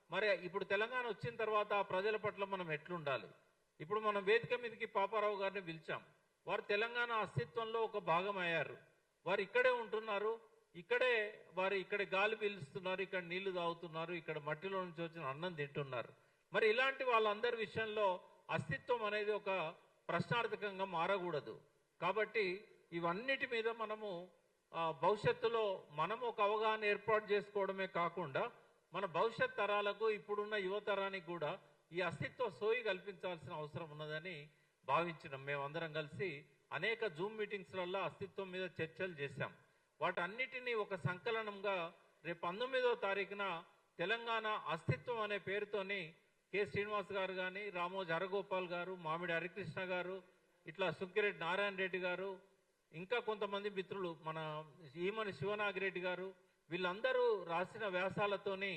మరి ఇప్పుడు తెలంగాణ వచ్చిన తర్వాత ఆ ప్రజల పట్ల మనం ఎట్లుండాలి? ఇప్పుడు మనం వేదిక మీదకి పాపారావు గారిని పిలిచాం. వారు తెలంగాణ అస్తిత్వంలో ఒక భాగం అయ్యారు. వారు ఇక్కడే ఉంటున్నారు, ఇక్కడ గాలి పీలుస్తున్నారు, ఇక్కడ నీళ్లు తాగుతున్నారు, ఇక్కడ మట్టిలో నుంచి వచ్చిన అన్నం తింటున్నారు. మరి ఇలాంటి వాళ్ళందరి విషయంలో అస్తిత్వం అనేది ఒక ప్రశ్నార్థకంగా మారకూడదు. కాబట్టి ఇవన్నిటి మీద మనము భవిష్యత్తులో మనం ఒక అవగాహన ఏర్పాటు చేసుకోవడమే కాకుండా మన భవిష్యత్ తరాలకు, ఇప్పుడున్న యువతరానికి కూడా ఈ అస్తిత్వ సోయి కల్పించాల్సిన అవసరం ఉన్నదని భావించినాం. మేమందరం కలిసి అనేక జూమ్ మీటింగ్స్లలో అస్తిత్వం మీద చర్చలు చేశాం. వాటన్నిటినీ ఒక సంకలనంగా రేపు 19వ తారీఖున తెలంగాణ అస్తిత్వం అనే పేరుతోని కె శ్రీనివాస్ గారు కానీ, రామోజీ హరగోపాల్ గారు, మామిడి హరికృష్ణ గారు, ఇట్లా సుక్కిరెడ్డి నారాయణ రెడ్డి గారు, ఇంకా కొంతమంది మిత్రులు, మన ఈమని శివనాగిరెడ్డి గారు, వీళ్ళందరూ రాసిన వ్యాసాలతోని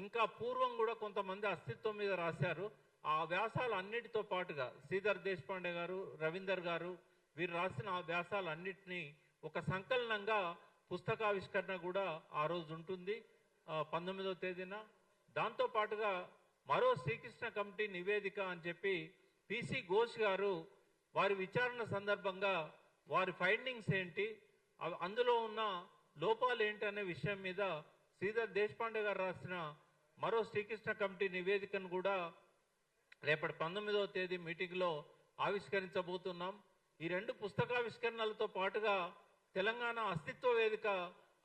ఇంకా పూర్వం కూడా కొంతమంది అస్తిత్వం మీద రాశారు. ఆ వ్యాసాలు అన్నిటితో పాటుగా శ్రీధర్ దేశపాండే గారు, రవీందర్ గారు, వీరు రాసిన ఆ వ్యాసాలన్నింటినీ ఒక సంకలనంగా పుస్తకావిష్కరణ కూడా ఆ రోజు ఉంటుంది 19వ తేదీన. దాంతో పాటుగా మరో శ్రీకృష్ణ కమిటీ నివేదిక అని చెప్పి పిసి ఘోష్ గారు వారి విచారణ సందర్భంగా వారి ఫైండింగ్స్ ఏంటి, అందులో ఉన్న లోపాలు ఏంటి అనే విషయం మీద శ్రీధర్ దేశపాండే గారు రాసిన మరో శ్రీకృష్ణ కమిటీ నివేదికను కూడా రేపటి 19వ తేదీ మీటింగ్లో ఆవిష్కరించబోతున్నాం. ఈ రెండు పుస్తకావిష్కరణలతో పాటుగా తెలంగాణ అస్తిత్వ వేదిక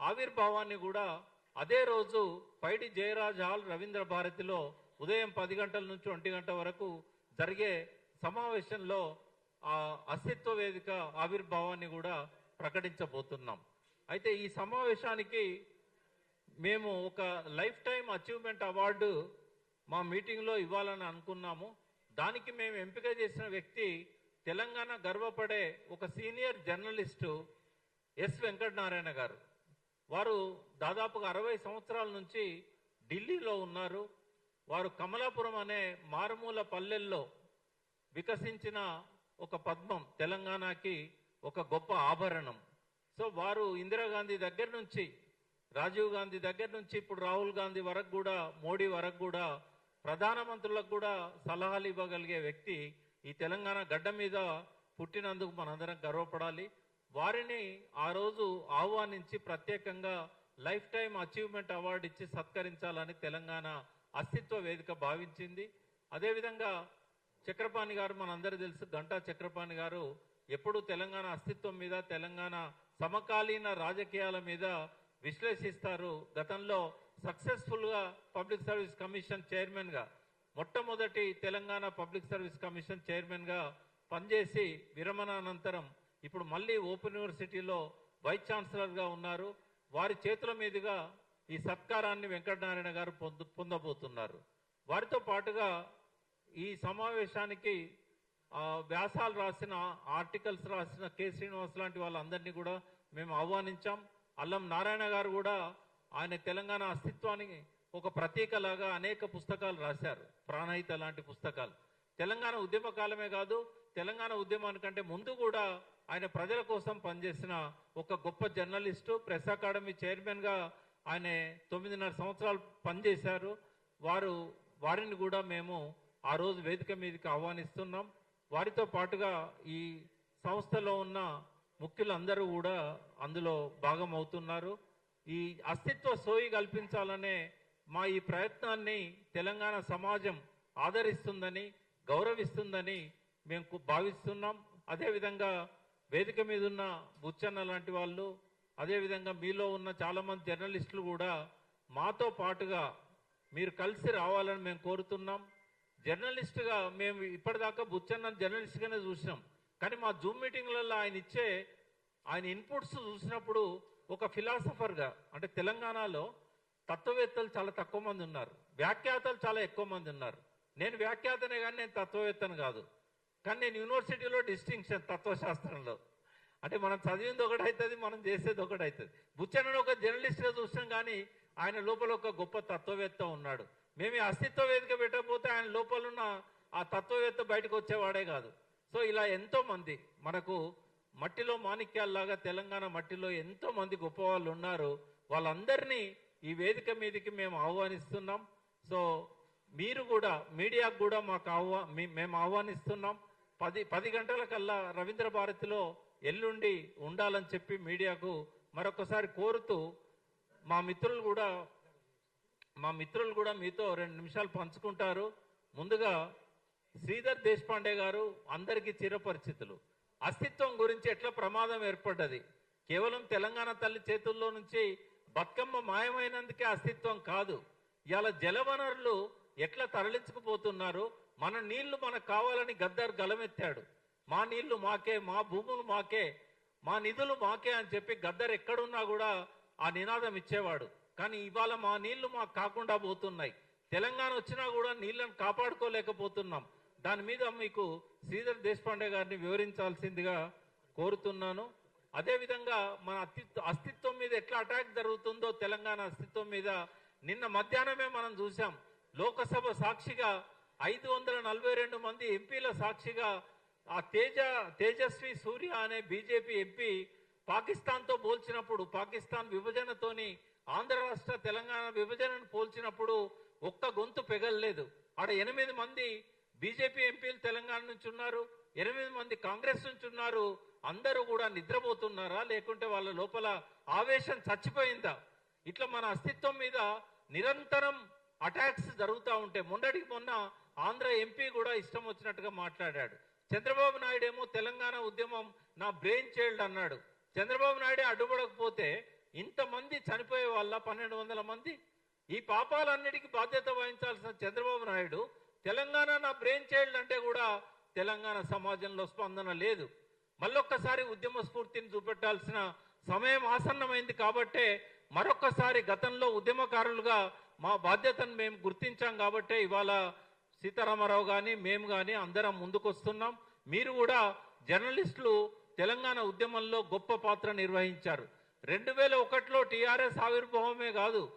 ఆవిర్భావాన్ని కూడా అదే రోజు పైడి జయరాజ్ హాల్ రవీంద్ర భారతిలో ఉదయం 10 గంటల నుంచి 1 గంట వరకు జరిగే సమావేశంలో ఆ అస్తిత్వ వేదిక ఆవిర్భావాన్ని కూడా ప్రకటించబోతున్నాం. అయితే ఈ సమావేశానికి మేము ఒక లైఫ్ టైం అచీవ్మెంట్ అవార్డు మా మీటింగ్లో ఇవ్వాలని అనుకున్నాము. దానికి మేము ఎంపిక చేసిన వ్యక్తి తెలంగాణ గర్వపడే ఒక సీనియర్ జర్నలిస్టు ఎస్ వెంకటనారాయణ గారు. వారు దాదాపుగా 60 సంవత్సరాల నుంచి ఢిల్లీలో ఉన్నారు. వారు కమలాపురం అనే మారుమూల పల్లెల్లో వికసించిన ఒక పద్మం, తెలంగాణకి ఒక గొప్ప ఆభరణం. సో వారు ఇందిరాగాంధీ దగ్గర నుంచి, రాజీవ్ గాంధీ దగ్గర నుంచి ఇప్పుడు రాహుల్ గాంధీ వరకు కూడా, మోడీ వరకు కూడా, ప్రధానమంత్రులకు కూడా సలహాలు ఇవ్వగలిగే వ్యక్తి. ఈ తెలంగాణ గడ్డ మీద పుట్టినందుకు మనందరం గర్వపడాలి. వారిని ఆ రోజు ఆహ్వానించి ప్రత్యేకంగా లైఫ్ టైం అచీవ్మెంట్ అవార్డు ఇచ్చి సత్కరించాలని తెలంగాణ అస్తిత్వ వేదిక భావించింది. అదేవిధంగా చక్రపాణి గారు, మనందరూ తెలుసు, గంటా చక్రపాణి గారు ఎప్పుడు తెలంగాణ అస్తిత్వం మీద, తెలంగాణ సమకాలీన రాజకీయాల మీద విశ్లేషిస్తారు. గతంలో సక్సెస్ఫుల్గా పబ్లిక్ సర్వీస్ కమిషన్ చైర్మన్గా, మొట్టమొదటి తెలంగాణ పబ్లిక్ సర్వీస్ కమిషన్ చైర్మన్గా పనిచేసి విరమణ అనంతరం ఇప్పుడు మళ్ళీ ఓపెన్ యూనివర్సిటీలో వైస్ ఛాన్సలర్గా ఉన్నారు. వారి చేతుల మీదుగా ఈ సత్కారాన్ని వెంకటనారాయణ గారు పొందబోతున్నారు. వారితో పాటుగా ఈ సమావేశానికి వ్యాసాలు రాసిన, ఆర్టికల్స్ రాసిన కె శ్రీనివాస్ లాంటి వాళ్ళందరినీ కూడా మేము ఆహ్వానించాం. అల్లం నారాయణ గారు కూడా ఆయన తెలంగాణ అస్తిత్వానికి ఒక ప్రతీకలాగా అనేక పుస్తకాలు రాశారు, ప్రాణహిత లాంటి పుస్తకాలు. తెలంగాణ ఉద్యమ కాలమే కాదు, తెలంగాణ ఉద్యమానికంటే ముందు కూడా ఆయన ప్రజల కోసం పనిచేసిన ఒక గొప్ప జర్నలిస్టు. ప్రెస్ అకాడమీ చైర్మన్గా ఆయన 9.5 సంవత్సరాలు పనిచేశారు. వారిని కూడా మేము ఆ రోజు వేదిక మీదకి ఆహ్వానిస్తున్నాం. వారితో పాటుగా ఈ సంస్థలో ఉన్న ముఖ్యులందరూ కూడా అందులో భాగం అవుతున్నారు. ఈ అస్తిత్వ సోయి కల్పించాలనే మా ఈ ప్రయత్నాన్ని తెలంగాణ సమాజం ఆదరిస్తుందని, గౌరవిస్తుందని మేము భావిస్తున్నాం. అదేవిధంగా వేదిక మీద ఉన్న బుచ్చన్న లాంటి వాళ్ళు, అదేవిధంగా మీలో ఉన్న చాలామంది జర్నలిస్టులు కూడా మాతో పాటుగా మీరు కలిసి రావాలని మేము కోరుతున్నాం. జర్నలిస్టుగా మేము ఇప్పటిదాకా బుచ్చన్న జర్నలిస్ట్గానే చూసినాం, కానీ మా జూమ్ మీటింగ్లలో ఆయన ఇన్పుట్స్ చూసినప్పుడు ఒక ఫిలాసఫర్గా, అంటే తెలంగాణలో తత్వవేత్తలు చాలా తక్కువ మంది ఉన్నారు, వ్యాఖ్యాతలు చాలా ఎక్కువ మంది ఉన్నారు. నేను వ్యాఖ్యాతనే కానీ నేను తత్వవేత్తను కాదు. కానీ నేను యూనివర్సిటీలో డిస్టింక్షన్ తత్వశాస్త్రంలో, అంటే మనం చదివింది ఒకటి అవుతుంది, మనం చేసేది ఒకటి అవుతుంది. బుచ్చన్నను ఒక జర్నలిస్ట్గా చూసినాం, కానీ ఆయన లోపల ఒక గొప్ప తత్వవేత్త ఉన్నాడు. మేము ఈ అస్తిత్వ వేదిక పెట్టకపోతే ఆయన లోపల ఉన్న ఆ తత్వవేత్త బయటకు వచ్చేవాడే కాదు. సో ఇలా ఎంతో మంది మనకు మట్టిలో మాణిక్యాల్లాగా తెలంగాణ మట్టిలో ఎంతో మంది గొప్ప వాళ్ళు ఉన్నారు. వాళ్ళందరినీ ఈ వేదిక మీదకి మేము ఆహ్వానిస్తున్నాం. సో మీరు కూడా మీడియాకు కూడా మాకు మేము ఆహ్వానిస్తున్నాం. 10 గంటల కల్లా రవీంద్ర భారతిలో ఎల్లుండి ఉండాలని చెప్పి మీడియాకు మరొకసారి కోరుతూ మా మిత్రులు కూడా మీతో 2 నిమిషాలు పంచుకుంటారు. ముందుగా శ్రీధర్ దేశపాండే గారు అందరికీ చిరపరిచితులు. అస్తిత్వం గురించి ఎట్లా ప్రమాదం ఏర్పడ్డది, కేవలం తెలంగాణ తల్లి చేతుల్లో నుంచి బతుకమ్మ మాయమైనందుకే అస్తిత్వం కాదు. ఇవాళ జలవనరులు ఎట్లా తరలించుకుపోతున్నారు, మన నీళ్లు మనకు కావాలని గద్దర్ గలమెత్తాడు. మా నీళ్లు మాకే, మా భూములు మాకే, మా నిధులు మాకే అని చెప్పి గద్దర్ ఎక్కడున్నా కూడా ఆ నినాదం ఇచ్చేవాడు. కానీ ఇవాళ మా నీళ్లు మాకు కాకుండా పోతున్నాయి. తెలంగాణ వచ్చినా కూడా నీళ్లను కాపాడుకోలేకపోతున్నాం. దాని మీద మీకు శ్రీధర్ దేశపాండే గారిని వివరించాల్సిందిగా కోరుతున్నాను. అదేవిధంగా మన అస్తిత్వం మీద ఎట్లా అటాక్ జరుగుతుందో, తెలంగాణ అస్తిత్వం మీద నిన్న మధ్యాహ్నమే మనం చూసాం. లోకసభ సాక్షిగా 542 మంది ఎంపీల సాక్షిగా ఆ తేజస్వి సూర్య అనే బీజేపీ ఎంపీ పాకిస్తాన్తో పోల్చినప్పుడు, పాకిస్తాన్ విభజనతోని ఆంధ్ర రాష్ట్ర తెలంగాణ విభజనను పోల్చినప్పుడు ఒక్క గొంతు పెగలలేదు. ఆడ 8 మంది బీజేపీ ఎంపీలు తెలంగాణ నుంచి ఉన్నారు, 8 మంది కాంగ్రెస్ నుంచి ఉన్నారు. అందరూ కూడా నిద్రపోతున్నారా, లేకుంటే వాళ్ళ లోపల ఆవేశం చచ్చిపోయిందా? ఇట్లా మన అస్తిత్వం మీద నిరంతరం అటాక్స్ జరుగుతూ ఉంటే, మొన్నటికి మొన్న ఆంధ్ర ఎంపీ కూడా ఇష్టం వచ్చినట్టుగా మాట్లాడాడు. చంద్రబాబు నాయుడు ఏమో తెలంగాణ ఉద్యమం నా బ్రెయిన్ చైల్డ్ అన్నాడు. చంద్రబాబు నాయుడే అడ్డుపడకపోతే ఇంతమంది చనిపోయే వాళ్ళ 1200 మంది. ఈ పాపాలన్నిటికీ బాధ్యత వహించాల్సిన చంద్రబాబు నాయుడు తెలంగాణ నా బ్రెయిన్ చైల్డ్ అంటే కూడా తెలంగాణ సమాజంలో స్పందన లేదు. మళ్ళొక్కసారి ఉద్యమ స్ఫూర్తిని చూపెట్టాల్సిన సమయం ఆసన్నమైంది. కాబట్టే మరొక్కసారి గతంలో ఉద్యమకారులుగా మా బాధ్యతను మేము గుర్తించాం. కాబట్టే ఇవాళ సీతారామరావు కానీ మేము కానీ అందరం ముందుకొస్తున్నాం. మీరు కూడా జర్నలిస్టులు తెలంగాణ ఉద్యమంలో గొప్ప పాత్ర నిర్వహించారు. 2001లో టీఆర్ఎస్ ఆవిర్భావమే కాదు,